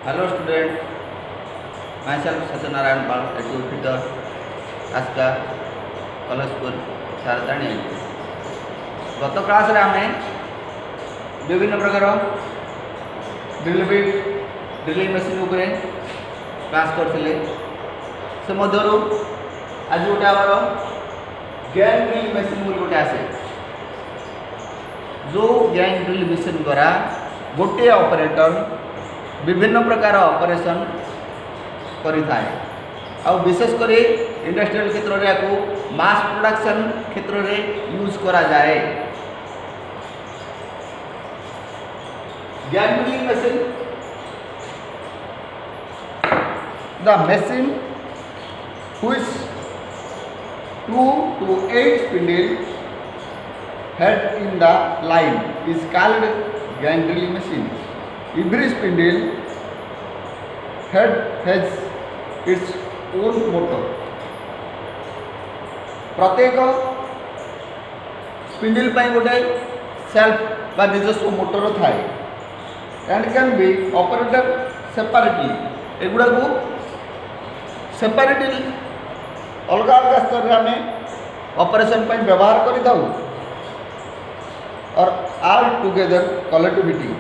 Hello student, myself Satyanarayan Pal, educator, Aska College School, Saratani. गत class रे आमे विभिन्न प्रकार ड्रिलिंग मशीन उपरे क्लास करथिले से मध्यरु आज गोटे आमर गैंग ड्रिल मशीन गोटे आसे जो गैंग ड्रिल मशीन द्वारा गोटे ऑपरेटर विभिन्न प्रकार ऑपरेशन करिथाए आ विशेषकर इंडस्ट्रियल क्षेत्र रे को मास प्रोडक्शन क्षेत्र रे यूज करा जाए। Gang drilling machine the machine which 2 to 8 spindle head in the line is called gang drilling machine. Every spindle head has its own motor. प्रत्येक स्पिंडल पर गोटे सेल्फ बा निजस्व मोटर थाए and can be operated separately. एगुड़ा को separately अलग अलग स्तर में आम ऑपरेशन पर व्यवहार करता और all together collectivity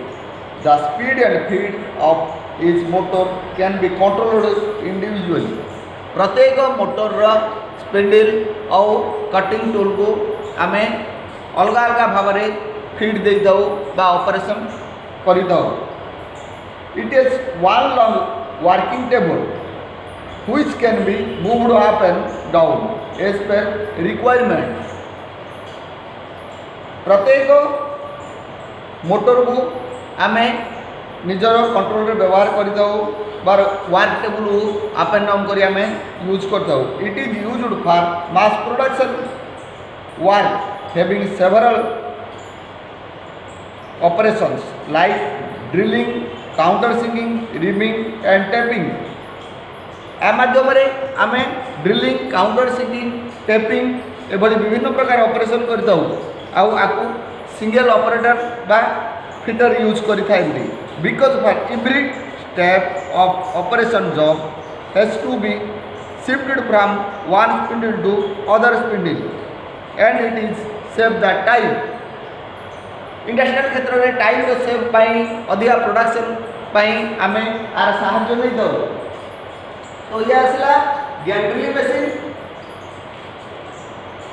the speed and feed of each motor can be controlled individually। प्रत्येक मोटर रा स्पिंडल और कटिंग टूल को आम अलग अलग भाव में फीड दे दो बा ऑपरेशन कर दो। It is one long working table which can be moved up and down as per requirement। प्रत्येक मोटर को आम निजर कंट्रोल रे व्यवहार करता बार work table up and down करी आमे यूज करता। It is used for mass production work having several operations like drilling, counter sinking, reaming and tapping. आ माध्यम आम ड्रिलिंग, काउंटर सिंकिंग, टेपिंग एभली विभिन्न प्रकार ऑपरेशन करता आपको सिंगल ऑपरेटर बा फिटर यूज करें। Because for every step of operation job has to be shifted from one spindle to other spindle and it is save the time. Industrial क्षेत्र में time रो save पाई अधिका production पाई आम are साहाय्य नहीं दो। तो ये आसला गैंग ड्रिलिंग मशीन,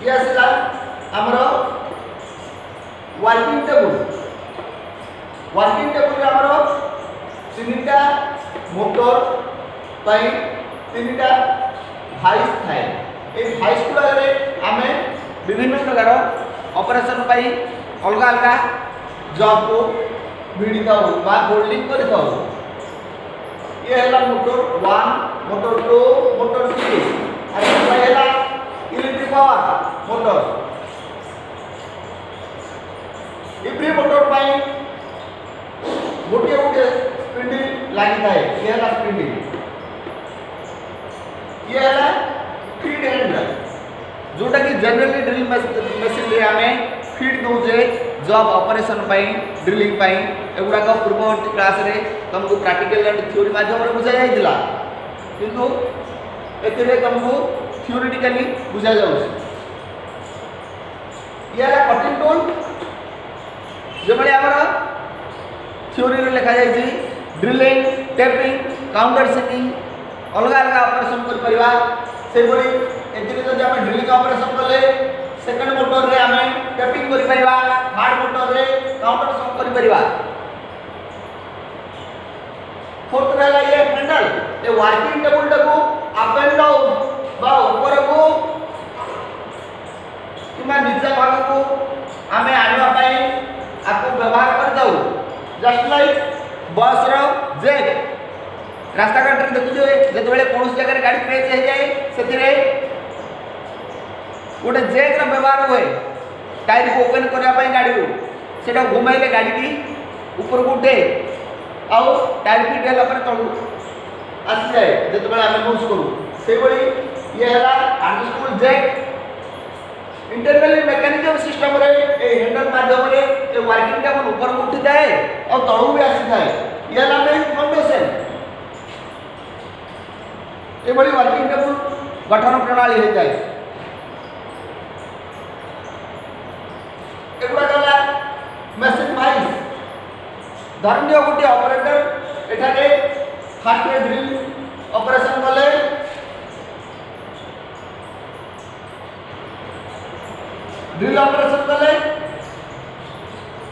ये आसला हमरो वर्किंग टेबल। वर्किंग टेबल हमरो तीनटा मोटर पाई तीनटा भाइस थाए। ए भाइस गुलारे आमे विभिन्न प्रकार ऑपरेशन पाई अलग अलग जॉब को भिड़ी थाउ बा होल्डिंग करि थाउ। ये हैला मोटर 1, मोटर 2, मोटर 3 और ये हैला electric power motor. Every motor पाई गोटे गोटे स्पिंडल लागि थाए। ये हैला स्पिंडल, ये हैला फीड हैंडल जोटा कि जनरली ड्रिल मशीन रे आमे फीड दोजे जॉब ऑपरेशन पाई ड्रिलिंग पाई। एगुड़ा पूर्ववर्ती क्लास रे तुमको प्रैक्टिकल एंड थ्योरी माध्यम रे बुझा जाइतिला किंतु एतिरे तुमको थ्योरेटिकली बुझा जाउछ। ये है कटिंग टूल जेबले हमर थ्योरी रे लिखा जाय छी ड्रिलिंग, टेपिंग, काउंटर सिंकिंग अलग अलग ऑपरेशन कर परिबा। से बड़ी एतिरे जदि हम ड्रिलिंग ऑपरेशन करले सेकंड मोटर रे हमें टेपिंग करि परिबा, थर्ड मोटर रे काउंटर सिंकिंग करि परिबा। फोर्थ रे ये हैंडल ए वर्किंग टेबल को अप एंड डाउन बा ऊपर को किमा नीचे भाग को हमें आनिबा पई आपको व्यवहार कर दउ। जस्ट लाइक बस रो जैक रास्ता घाट रे देखु जे बेले कोन जगह गाड़ी पेच हे जाए सेतिरे गोटे जैक रो व्यवहार हुए। टायर को ओपन करबा पई गाड़ी को सेटा घुमाइले गाड़ी की ऊपर को उठे आउ टायर फिट होला पर तळु आसी जाए जते बेले हम यूज करू। से बड़ी ये हला adjustable jack internally mechanical system रे ए हैंडल माध्यम रे ए वर्किंग टेबल ऊपर उठी जाए और तळु भी आसी जाए। ये हला मेन फाउंडेशन ये वर्किंग टेबल गठन प्रणाली होता है। एगुड़ा गला मेसीन वाइज धरन गोटे ऑपरेटर एठारे फास्ट ड्रिल ऑपरेशन कले ड्रिल ऑपरेशन कले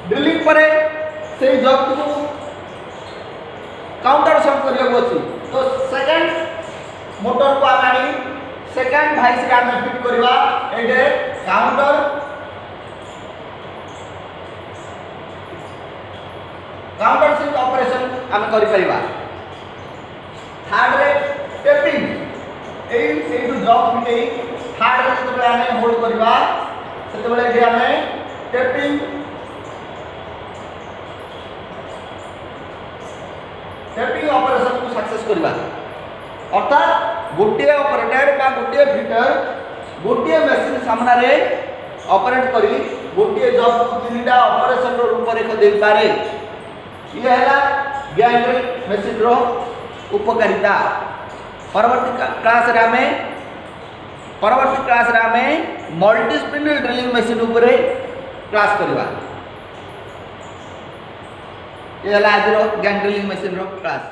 ड्रिलिंग परे से जॉब को काउंटर सम करियो अछि तो सेकंड मोटर को आनी सेकंड भाई से हम फिट करबा एडे काउंटर सिंक ऑपरेशन हम करि परिबा। थर्ड रे टेपिंग एई जो जॉब मिटे थर्ड रे जब हम होल्ड करबा सेते बेले एडे हम टेपिंग ऑपरेशन को सक्सेस करबा। अर्थात गोटे ऑपरेटर बा गोटे फिटर गोटे मशीन सामना रे ऑपरेट करी गोटे जॉब को तीनटा ऑपरेशन रो रूपरेख दे पारे। ये हैला गैंग ड्रिल मशीन रो उपकारिता। परवर्ती क्लास रे हमें मल्टी स्पिंडल ड्रिलिंग मशीन उपरे क्लास करबा। ये हैला आज रो गैंग ड्रिलिंग मशीन रो क्लास।